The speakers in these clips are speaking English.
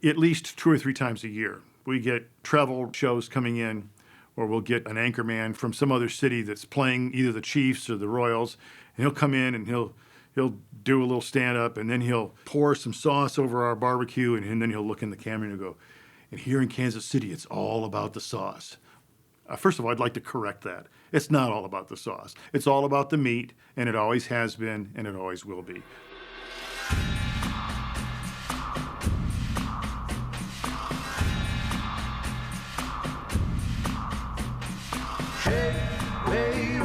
at least 2 or 3 times a year. We get travel shows coming in, or we'll get an anchor man from some other city that's playing either the Chiefs or the Royals, and he'll come in and he'll do a little stand-up, and then he'll pour some sauce over our barbecue, and then he'll look in the camera and he'll go, and here in Kansas City, it's all about the sauce. First of all, I'd like to correct that. It's not all about the sauce. It's all about the meat, and it always has been, and it always will be. Shake, baby,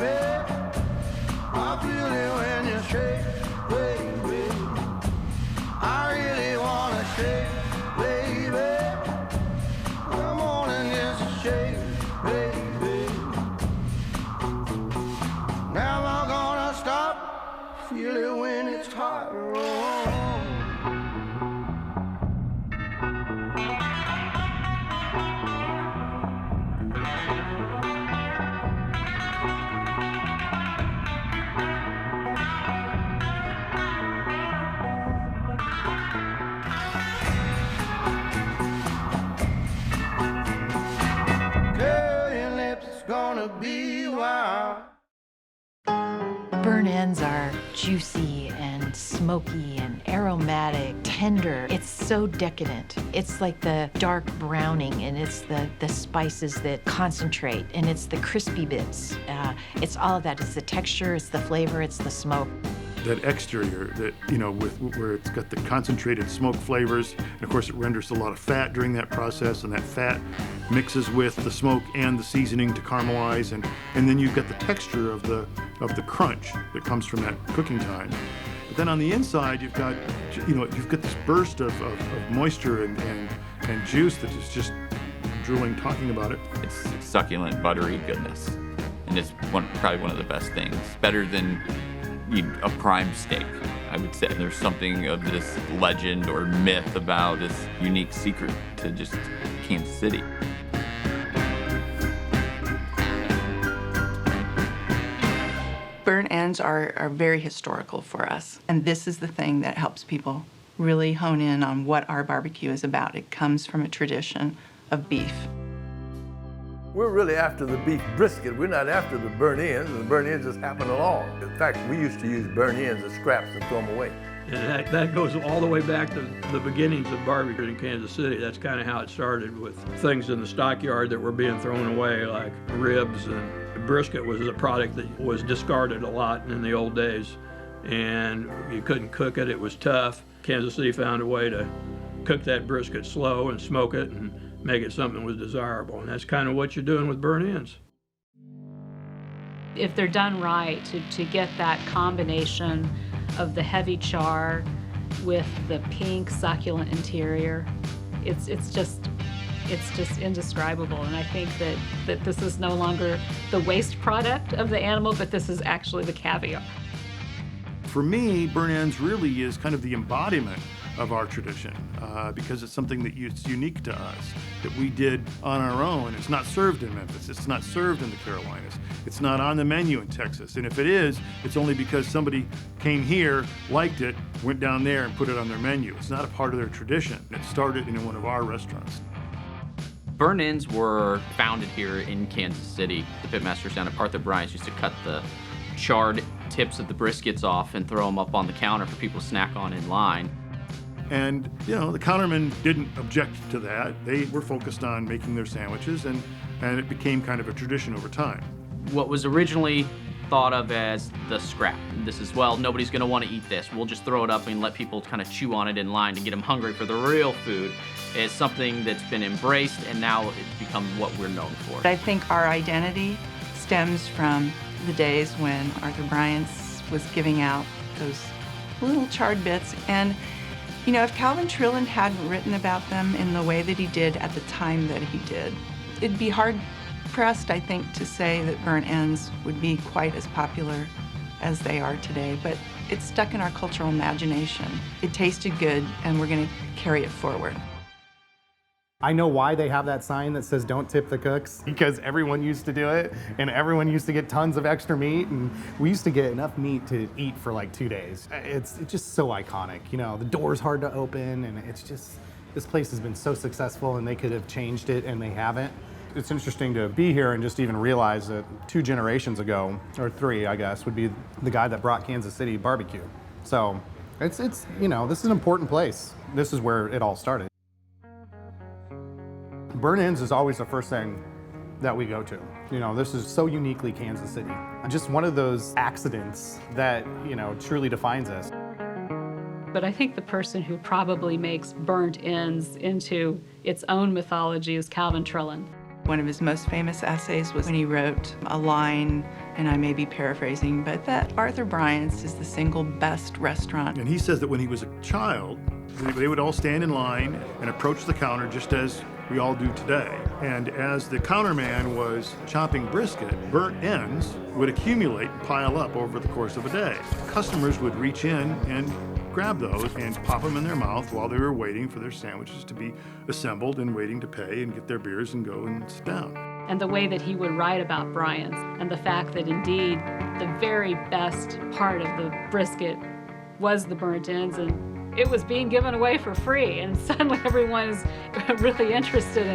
I feel it when you shake, baby. I really wanna shake, baby. Come on and just shake, baby. Never gonna stop, feel it when it's hot. Gonna be wild. Burn ends are juicy and smoky and aromatic, tender. It's so decadent. It's like the dark browning, and it's the spices that concentrate, and it's the crispy bits. It's all of that. It's the texture, it's the flavor, it's the smoke. That exterior, that, where it's got the concentrated smoke flavors, and of course it renders a lot of fat during that process, and that fat mixes with the smoke and the seasoning to caramelize, and then you've got the texture of the crunch that comes from that cooking time. But then on the inside, you've got this burst of moisture and juice that is just drooling talking about it. It's succulent, buttery goodness, and it's probably one of the best things. Better than a prime steak, I would say. There's something of this legend or myth about this unique secret to just Kansas City. Burn ends are very historical for us, and this is the thing that helps people really hone in on what our barbecue is about. It comes from a tradition of beef. We're really after the beef brisket. We're not after the burnt ends, and the burnt ends just happen along. In fact, we used to use burnt ends as scraps and throw them away. And that goes all the way back to the beginnings of barbecue in Kansas City. That's kind of how it started, with things in the stockyard that were being thrown away, like ribs, and brisket was a product that was discarded a lot in the old days. And you couldn't cook it, it was tough. Kansas City found a way to cook that brisket slow and smoke it and make it something that was desirable. And that's kind of what you're doing with burnt ends. If they're done right, to get that combination of the heavy char with the pink succulent interior, it's just indescribable. And I think that this is no longer the waste product of the animal, but this is actually the caviar. For me, burnt ends really is kind of the embodiment of our tradition, because it's something that's unique to us, that we did on our own. It's not served in Memphis, it's not served in the Carolinas, it's not on the menu in Texas, and if it is, it's only because somebody came here, liked it, went down there and put it on their menu. It's not a part of their tradition. It started in one of our restaurants. Burn ends were founded here in Kansas City. The pitmasters down at Arthur Bryant's used to cut the charred tips of the briskets off and throw them up on the counter for people to snack on in line. And, the countermen didn't object to that. They were focused on making their sandwiches, and it became kind of a tradition over time. What was originally thought of as the scrap. This is, well, nobody's gonna wanna eat this. We'll just throw it up and let people kind of chew on it in line to get them hungry for the real food. Is something that's been embraced, and now it's become what we're known for. I think our identity stems from the days when Arthur Bryant's was giving out those little charred bits. And if Calvin Trilland hadn't written about them in the way that he did at the time that he did, it'd be hard-pressed, I think, to say that burnt ends would be quite as popular as they are today. But it's stuck in our cultural imagination. It tasted good, and we're going to carry it forward. I know why they have that sign that says don't tip the cooks, because everyone used to do it, and everyone used to get tons of extra meat, and we used to get enough meat to eat for like 2 days. It's just so iconic. The door's hard to open, and it's this place has been so successful and they could have changed it and they haven't. It's interesting to be here and just even realize that 2 generations ago, or 3, I guess, would be the guy that brought Kansas City barbecue. So it's you know, this is an important place. This is where it all started. Burn Ends is always the first thing that we go to. You know, this is so uniquely Kansas City. Just one of those accidents that, you know, truly defines us. But I think the person who probably makes Burnt Ends into its own mythology is Calvin Trillin. One of his most famous essays was when he wrote a line, and I may be paraphrasing, but that Arthur Bryant's is the single best restaurant. And he says that when he was a child, they would all stand in line and approach the counter just as we all do today. And as the counterman was chopping brisket, burnt ends would accumulate and pile up over the course of a day. Customers would reach in and grab those and pop them in their mouth while they were waiting for their sandwiches to be assembled and waiting to pay and get their beers and go and sit down. And the way that he would write about Bryant's, and the fact that indeed the very best part of the brisket was the burnt ends, and it was being given away for free, and suddenly everyone is really interested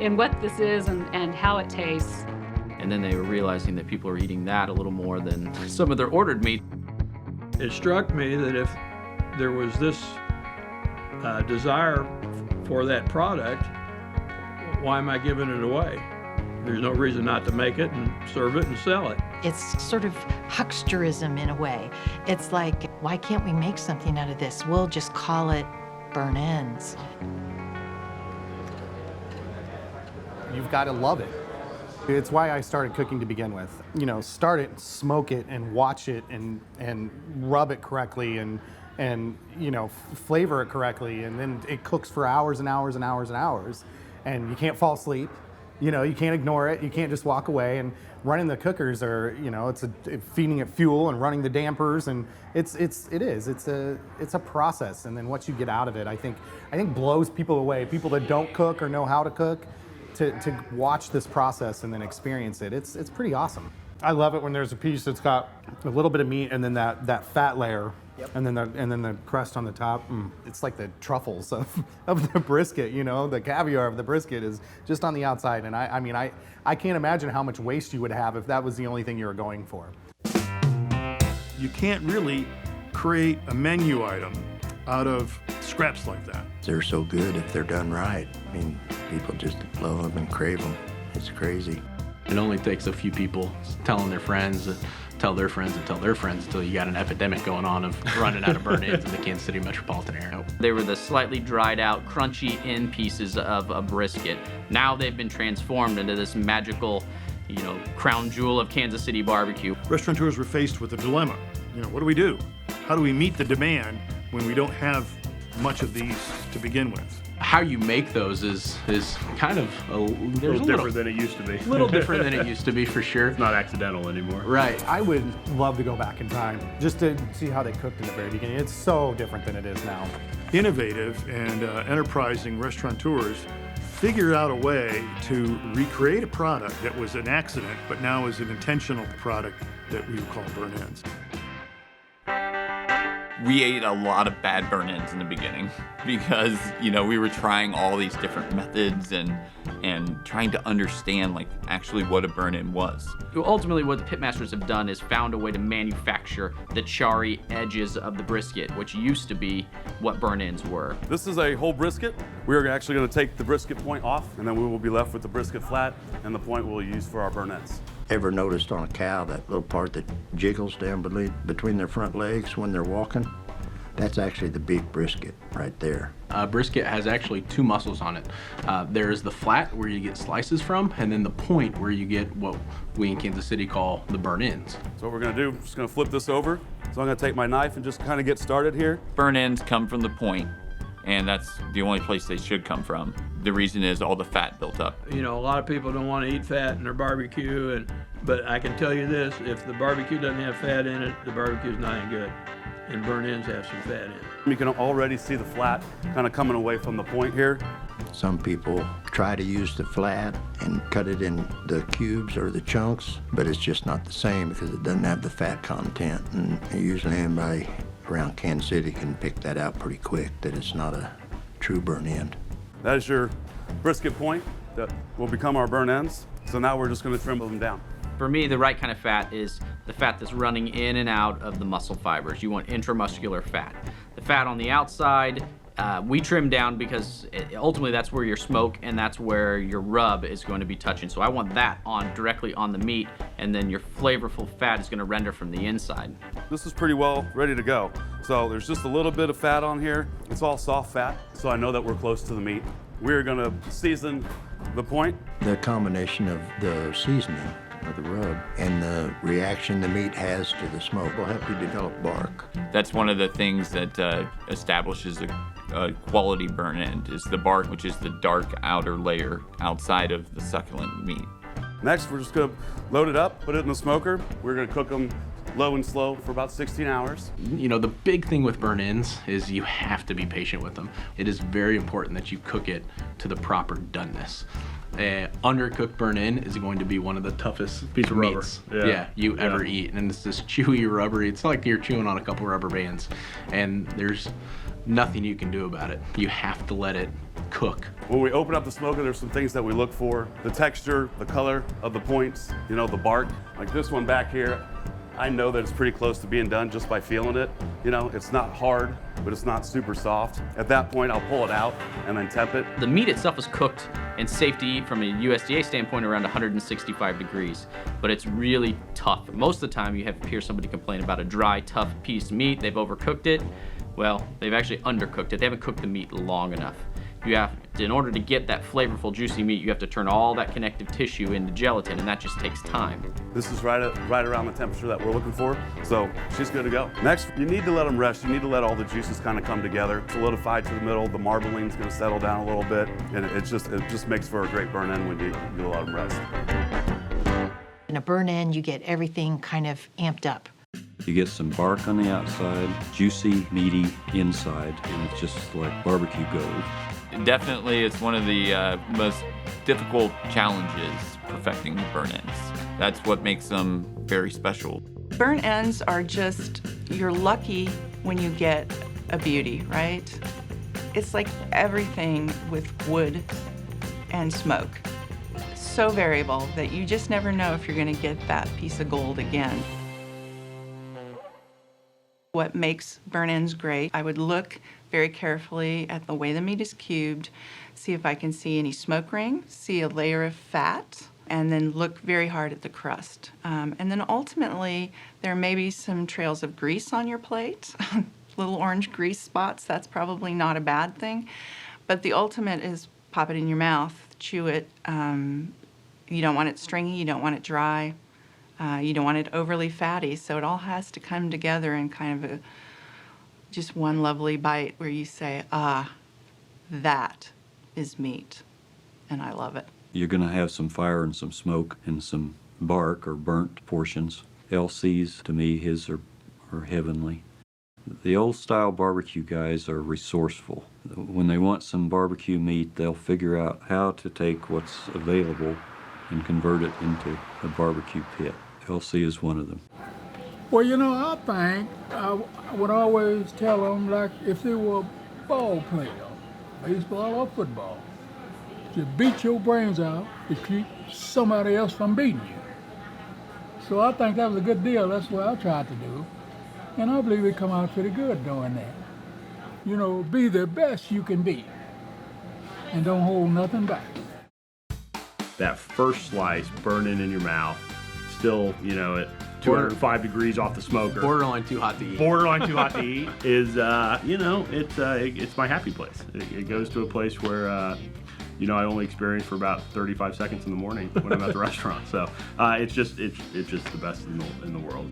in what this is and how it tastes. And then they were realizing that people were eating that a little more than some of their ordered meat. It struck me that if there was this desire for that product, why am I giving it away? There's no reason not to make it and serve it and sell it. It's sort of hucksterism in a way. It's like, why can't we make something out of this? We'll just call it Burn Ends. You've got to love it. It's why I started cooking to begin with. You know, start it, smoke it, and watch it, and rub it correctly, and you know, flavor it correctly, and then it cooks for hours and hours and hours and hours, and you can't fall asleep. You know, you can't ignore it. You can't just walk away. And running the cookers are, you know, it's feeding it fuel and running the dampers, and it's a process. And then what you get out of it, I think blows people away. People that don't cook or know how to cook, to watch this process and then experience it. It's pretty awesome. I love it when there's a piece that's got a little bit of meat and then that fat layer. Yep. And then the crust on the top. It's like the truffles of the brisket, you know, the caviar of the brisket is just on the outside. And I mean, I can't imagine how much waste you would have if that was the only thing you were going for. You can't really create a menu item out of scraps like that. They're so good if they're done right. I mean, people just love them and crave them. It's crazy. It only takes a few people telling their friends, tell their friends, and tell their friends until you got an epidemic going on of running out of burnt ends in the Kansas City metropolitan area. They were the slightly dried out, crunchy end pieces of a brisket. Now they've been transformed into this magical, you know, crown jewel of Kansas City barbecue. Restaurateurs were faced with a dilemma. You know, what do we do? How do we meet the demand when we don't have much of these to begin with? How you make those is kind of a little different than it used to be. A little different than it used to be, for sure. It's not accidental anymore. Right. I would love to go back in time just to see how they cooked in the very beginning. It's so different than it is now. Innovative and enterprising restaurateurs figured out a way to recreate a product that was an accident, but now is an intentional product that we would call burn ends. We ate a lot of bad burn ends in the beginning because, you know, we were trying all these different methods and trying to understand, like, actually what a burn end was. Ultimately, what the pitmasters have done is found a way to manufacture the charry edges of the brisket, which used to be what burn ends were. This is a whole brisket. We're actually going to take the brisket point off, and then we will be left with the brisket flat and the point we'll use for our burn ends. Ever noticed on a cow that little part that jiggles down between their front legs when they're walking? That's actually the beef brisket right there. Brisket has actually 2 muscles on it. There's the flat where you get slices from, and then the point where you get what we in Kansas City call the burn ends. So what we're going to do, I'm just going to flip this over. So I'm going to take my knife and just kind of get started here. Burn ends come from the point, and that's the only place they should come from. The reason is all the fat built up. You know, a lot of people don't want to eat fat in their barbecue, but I can tell you this, if the barbecue doesn't have fat in it, the barbecue's not any good. And burn ends have some fat in it. You can already see the flat kind of coming away from the point here. Some people try to use the flat and cut it in the cubes or the chunks, but it's just not the same because it doesn't have the fat content. And usually anybody around Kansas City can pick that out pretty quick, that it's not a true burn end. That is your brisket point that will become our burn ends. So now we're just gonna trim them down. For me, the right kind of fat is the fat that's running in and out of the muscle fibers. You want intramuscular fat. The fat on the outside, we trim down because ultimately that's where your smoke and that's where your rub is going to be touching. So I want that on directly on the meat, and then your flavorful fat is going to render from the inside. This is pretty well ready to go. So there's just a little bit of fat on here. It's all soft fat, so I know that we're close to the meat. We're gonna season the point. The combination of the seasoning or the rub and the reaction the meat has to the smoke will help you develop bark. That's one of the things that establishes a quality burn end is the bark, which is the dark outer layer outside of the succulent meat. Next, we're just gonna load it up, put it in the smoker. We're gonna cook them low and slow for about 16 hours. You know, the big thing with burn ends is you have to be patient with them. It is very important that you cook it to the proper doneness. Undercooked burn end is going to be one of the toughest piece of meats you ever eat. And it's this chewy, rubbery, it's like you're chewing on a couple rubber bands. And there's nothing you can do about it. You have to let it cook. When we open up the smoker, there's some things that we look for. The texture, the color of the points, you know, the bark. Like this one back here, I know that it's pretty close to being done just by feeling it. You know, it's not hard, but it's not super soft. At that point, I'll pull it out and then temp it. The meat itself is cooked and safe to eat from a USDA standpoint around 165 degrees, but it's really tough. Most of the time you hear somebody complain about a dry, tough piece of meat, they've overcooked it. Well, they've actually undercooked it. They haven't cooked the meat long enough. In order to get that flavorful, juicy meat, you have to turn all that connective tissue into gelatin, and that just takes time. This is right around the temperature that we're looking for, so she's good to go. Next, you need to let them rest. You need to let all the juices kind of come together, solidify to the middle. The marbling's going to settle down a little bit, and it just makes for a great burn end when you let them rest. In a burn end, you get everything kind of amped up. You get some bark on the outside, juicy, meaty inside, and it's just like barbecue gold. Definitely, it's one of the most difficult challenges perfecting the burn ends. That's what makes them very special. Burn ends are just, you're lucky when you get a beauty, right? It's like everything with wood and smoke. So variable that you just never know if you're gonna get that piece of gold again. What makes burn ends great, I would look very carefully at the way the meat is cubed, see if I can see any smoke ring, see a layer of fat, and then look very hard at the crust. And then ultimately, there may be some trails of grease on your plate, little orange grease spots. That's probably not a bad thing. But the ultimate is pop it in your mouth, chew it. You don't want it stringy, you don't want it dry. You don't want it overly fatty, so it all has to come together in kind of just one lovely bite where you say, that is meat, and I love it. You're going to have some fire and some smoke and some bark or burnt portions. LC's, to me, his are heavenly. The old-style barbecue guys are resourceful. When they want some barbecue meat, they'll figure out how to take what's available and convert it into a barbecue pit. LC is one of them. Well, you know, I think I would always tell them, like, if they were a ball player, baseball or football, to beat your brains out to keep somebody else from beating you. So I think that was a good deal. That's what I tried to do. And I believe it come out pretty good doing that. You know, be the best you can be. And don't hold nothing back. That first slice burning in your mouth, still, you know, at 205 degrees off the smoker. Borderline too hot to eat. Borderline too hot to eat is, you know, it's my happy place. It goes to a place where, you know, I only experience for about 35 seconds in the morning when I'm at the restaurant. So it's just the best in the world.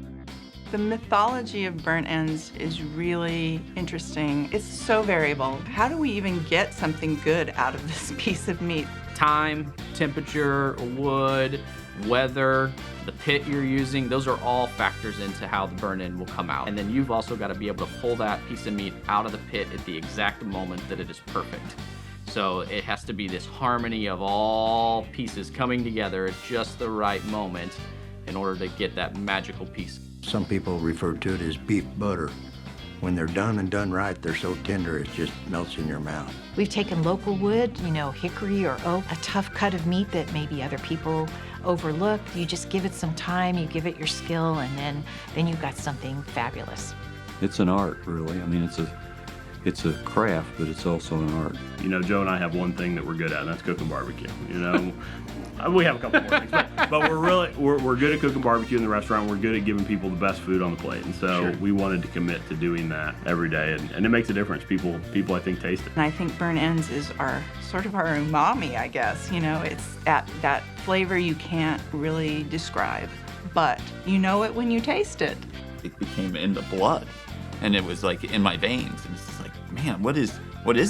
The mythology of burnt ends is really interesting. It's so variable. How do we even get something good out of this piece of meat? Time, temperature, wood, weather, the pit you're using, those are all factors into how the burn end will come out. And then you've also got to be able to pull that piece of meat out of the pit at the exact moment that it is perfect. So it has to be this harmony of all pieces coming together at just the right moment in order to get that magical piece. Some people refer to it as beef butter. when they're done and done right, they're so tender it just melts in your mouth. We've taken local wood, hickory or oak, a tough cut of meat that maybe other people overlook. You just give it some time, you give it your skill, and then you've got something fabulous. It's an art, really. I mean, it's a craft, but it's also an art. You know, Joe and I have one thing that we're good at, and that's cooking barbecue. You know, we have a couple more things, but we're good at cooking barbecue in the restaurant. We're good at giving people the best food on the plate, and so we wanted to commit to doing that every day, and it makes a difference. People I think taste it. And I think burnt ends is sort of our umami, I guess. You know, it's that flavor you can't really describe, but you know it when you taste it. It became in the blood, and it was like in my veins, and it's just like, man, what is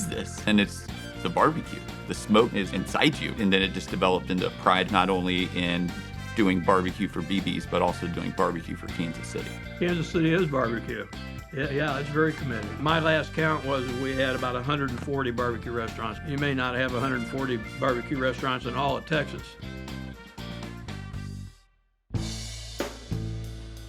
this? And it's the barbecue. The smoke is inside you, and then it just developed into pride, not only in doing barbecue for BB's, but also doing barbecue for Kansas City. Kansas City is barbecue. Yeah, it's very commended. My last count was we had about 140 barbecue restaurants. You may not have 140 barbecue restaurants in all of Texas.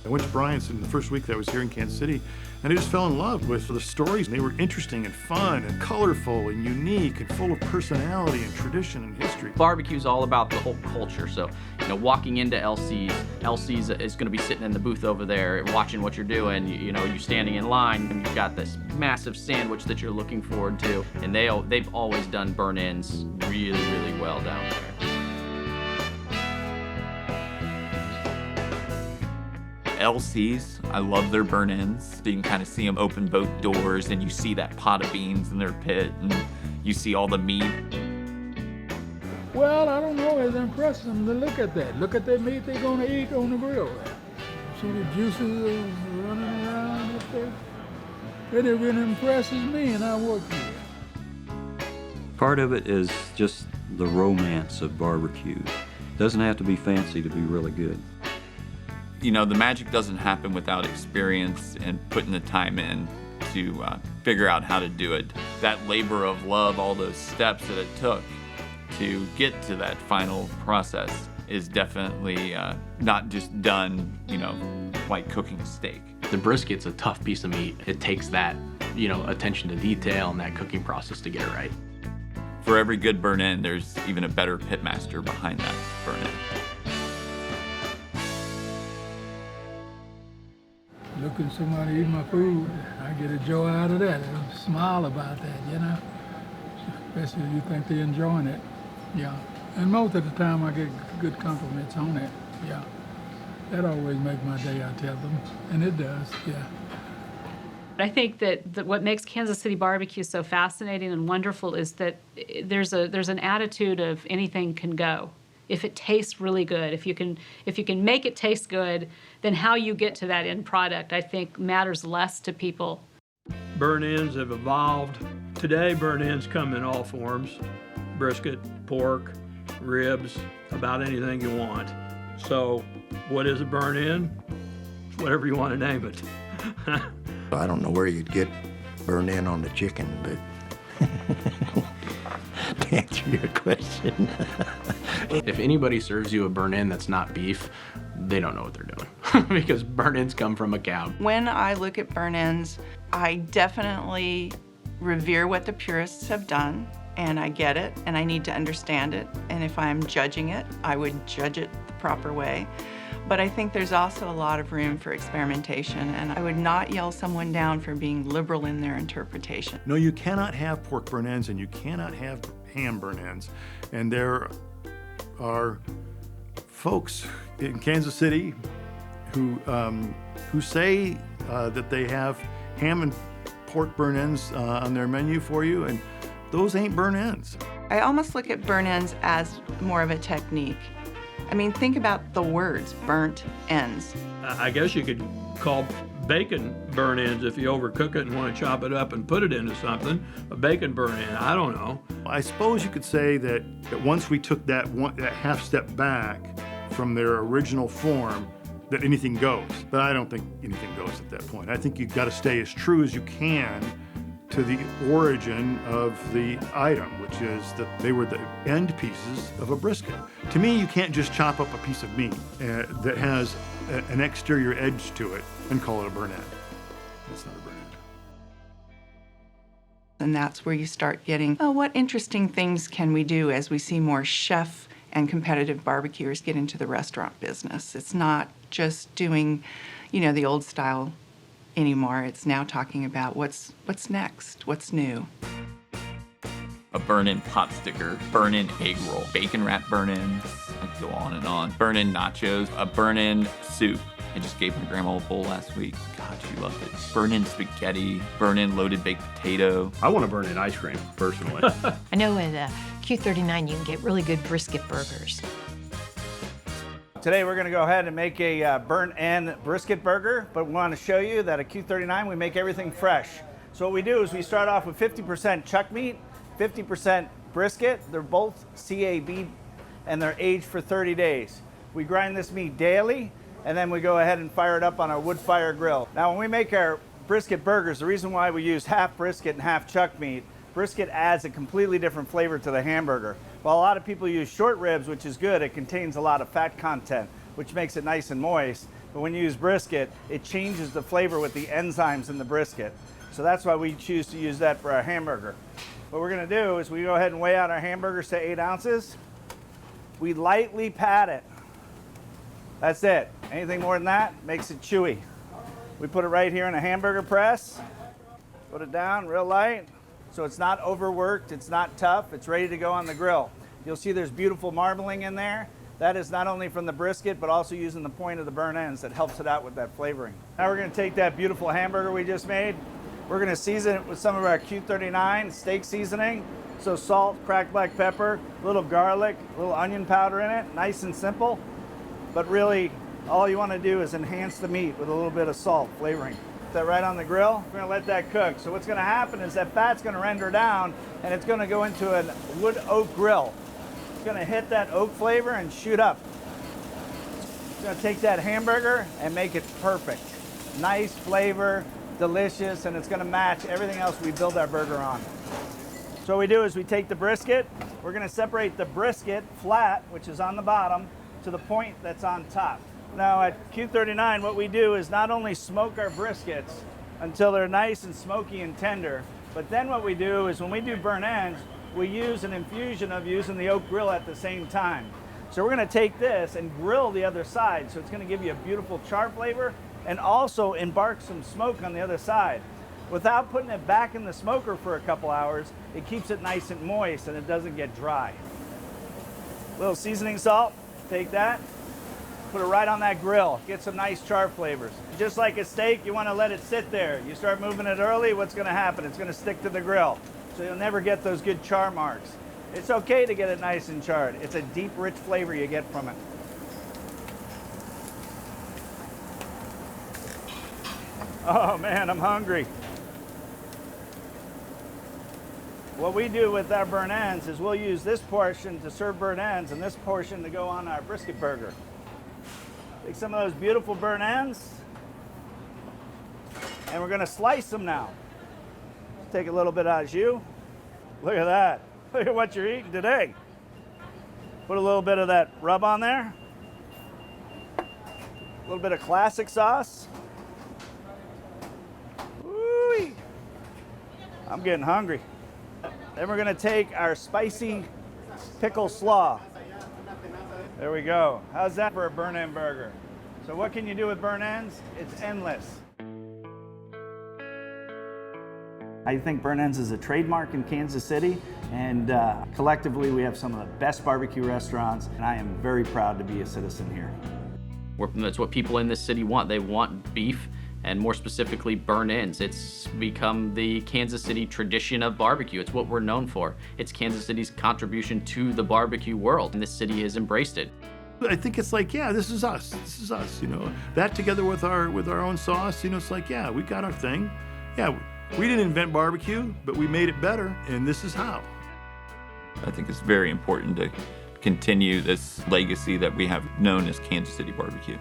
I went to Bryant's in the first week that I was here in Kansas City, and I just fell in love with the stories. They were interesting and fun and colorful and unique and full of personality and tradition and history. Barbecue's all about the whole culture. So, walking into LC's is going to be sitting in the booth over there watching what you're doing. You're standing in line, and you've got this massive sandwich that you're looking forward to. And they've always done burnt ends really, really well down there. LC's, I love their burn ends. You can kind of see them open both doors, and you see that pot of beans in their pit, and you see all the meat. Well, I don't know. It's impressive to look at that. Look at that meat they're going to eat on the grill. See the juices running around up there. It really impresses me, and I work here. Part of it is just the romance of barbecue. It doesn't have to be fancy to be really good. The magic doesn't happen without experience and putting the time in to figure out how to do it. That labor of love, all those steps that it took to get to that final process is definitely not just done, like cooking a steak. The brisket's a tough piece of meat. It takes that, attention to detail and that cooking process to get it right. For every good burn end, there's even a better pitmaster behind that burn end. Looking at somebody eat my food, I get a joy out of that. I smile about that, Especially if you think they're enjoying it, yeah. And most of the time I get good compliments on it, yeah. That always makes my day, I tell them, and it does, yeah. I think that what makes Kansas City barbecue so fascinating and wonderful is that there's an attitude of anything can go. If it tastes really good, if you can make it taste good, then how you get to that end product, I think, matters less to people. Burnt ends have evolved. Today, burnt ends come in all forms: brisket, pork, ribs, about anything you want. So, what is a burnt end? It's whatever you want to name it. I don't know where you'd get burnt end on the chicken, but to answer your question. If anybody serves you a burnt end that's not beef, they don't know what they're doing because burnt ends come from a cow. When I look at burnt ends, I definitely revere what the purists have done, and I get it, and I need to understand it. And if I'm judging it, I would judge it the proper way. But I think there's also a lot of room for experimentation, and I would not yell someone down for being liberal in their interpretation. No, you cannot have pork burn ends, and you cannot have ham burn ends. And there are folks in Kansas City who say that they have ham and pork burn ends on their menu for you, and those ain't burn ends. I almost look at burn ends as more of a technique. I mean, think about the words, burnt ends. I guess you could call bacon burn ends if you overcook it and want to chop it up and put it into something. A bacon burn end, I don't know. I suppose you could say that once we took that half step back from their original form, that anything goes. But I don't think anything goes at that point. I think you've got to stay as true as you can to the origin of the item, which is that they were the end pieces of a brisket. To me, you can't just chop up a piece of meat that has an exterior edge to it and call it a burn end. That's not a burn end. And that's where you start getting, oh, what interesting things can we do as we see more chef and competitive barbecuers get into the restaurant business. It's not just doing, the old style anymore. It's now talking about what's next, what's new. A burn-in pot sticker, burn-in egg roll, bacon wrap burn-ins, I could go on and on. Burn-in nachos, a burn-in soup. I just gave my grandma a bowl last week. God, she loved it. Burn-in spaghetti, burn-in loaded baked potato. I want to burn in ice cream, personally. I know at Q39 you can get really good brisket burgers. Today we're going to go ahead and make a burnt-end brisket burger, but we want to show you that at Q39 we make everything fresh. So what we do is we start off with 50% chuck meat, 50% brisket. They're both CAB and they're aged for 30 days. We grind this meat daily and then we go ahead and fire it up on our wood fire grill. Now when we make our brisket burgers, the reason why we use half brisket and half chuck meat, brisket adds a completely different flavor to the hamburger. While a lot of people use short ribs, which is good, it contains a lot of fat content, which makes it nice and moist. But when you use brisket, it changes the flavor with the enzymes in the brisket. So that's why we choose to use that for our hamburger. What we're gonna do is we go ahead and weigh out our hamburgers to 8 ounces. We lightly pat it. That's it. Anything more than that makes it chewy. We put it right here in a hamburger press. Put it down real light. So it's not overworked, it's not tough, it's ready to go on the grill. You'll see there's beautiful marbling in there. That is not only from the brisket, but also using the point of the burnt ends that helps it out with that flavoring. Now we're gonna take that beautiful hamburger we just made. We're gonna season it with some of our Q39 steak seasoning. So salt, cracked black pepper, a little garlic, a little onion powder in it, nice and simple. But really, all you wanna do is enhance the meat with a little bit of salt flavoring. That right on the grill. We're gonna let that cook. So what's gonna happen is that fat's gonna render down and it's gonna go into a wood oak grill. It's gonna hit that oak flavor and shoot up. It's gonna take that hamburger and make it perfect. Nice flavor, delicious, and it's gonna match everything else we build our burger on. So what we do is we take the brisket, we're gonna separate the brisket flat, which is on the bottom, to the point that's on top. Now at Q39, what we do is not only smoke our briskets until they're nice and smoky and tender, but then what we do is when we do burnt ends, we use an infusion of using the oak grill at the same time. So we're gonna take this and grill the other side, so it's gonna give you a beautiful char flavor and also embark some smoke on the other side. Without putting it back in the smoker for a couple hours, it keeps it nice and moist and it doesn't get dry. A little seasoning salt, take that. Put it right on that grill. Get some nice char flavors. Just like a steak, you want to let it sit there. You start moving it early, what's going to happen? It's going to stick to the grill. So you'll never get those good char marks. It's okay to get it nice and charred. It's a deep, rich flavor you get from it. Oh man, I'm hungry. What we do with our burnt ends is we'll use this portion to serve burnt ends and this portion to go on our brisket burger. Take some of those beautiful burnt ends, and we're gonna slice them now. Take a little bit au jus. Look at that. Look at what you're eating today. Put a little bit of that rub on there. A little bit of classic sauce. Woo-wee. I'm getting hungry. Then we're gonna take our spicy pickle slaw. There we go. How's that for a burnt end burger? So what can you do with burnt ends? It's endless. I think burnt ends is a trademark in Kansas City, and collectively we have some of the best barbecue restaurants, and I am very proud to be a citizen here. That's what people in this city want. They want beef, and more specifically burnt ends. It's become the Kansas City tradition of barbecue. It's what we're known for. It's Kansas City's contribution to the barbecue world, and this city has embraced it. I think it's like, yeah, this is us. This is us, you know. That together with our own sauce, you know, it's like, yeah, we got our thing. Yeah, we didn't invent barbecue, but we made it better, and this is how. I think it's very important to continue this legacy that we have known as Kansas City Barbecue.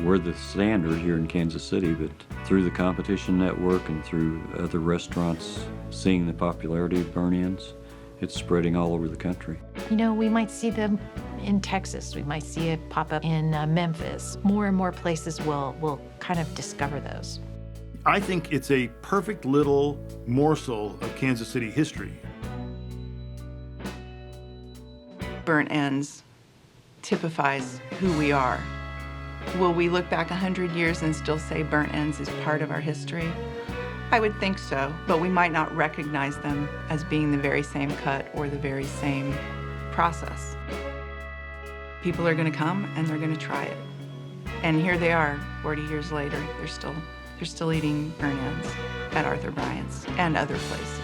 We're the standard here in Kansas City, but through the competition network and through other restaurants seeing the popularity of burnt ends, it's spreading all over the country. You know, we might see them in Texas. We might see it pop up in Memphis. More and more places will kind of discover those. I think it's a perfect little morsel of Kansas City history. Burnt ends typifies who we are. Will we look back 100 years and still say burnt ends is part of our history? I would think so, but we might not recognize them as being the very same cut or the very same process. People are going to come and they're going to try it. And here they are, 40 years later, they're still eating burnt ends at Arthur Bryant's and other places.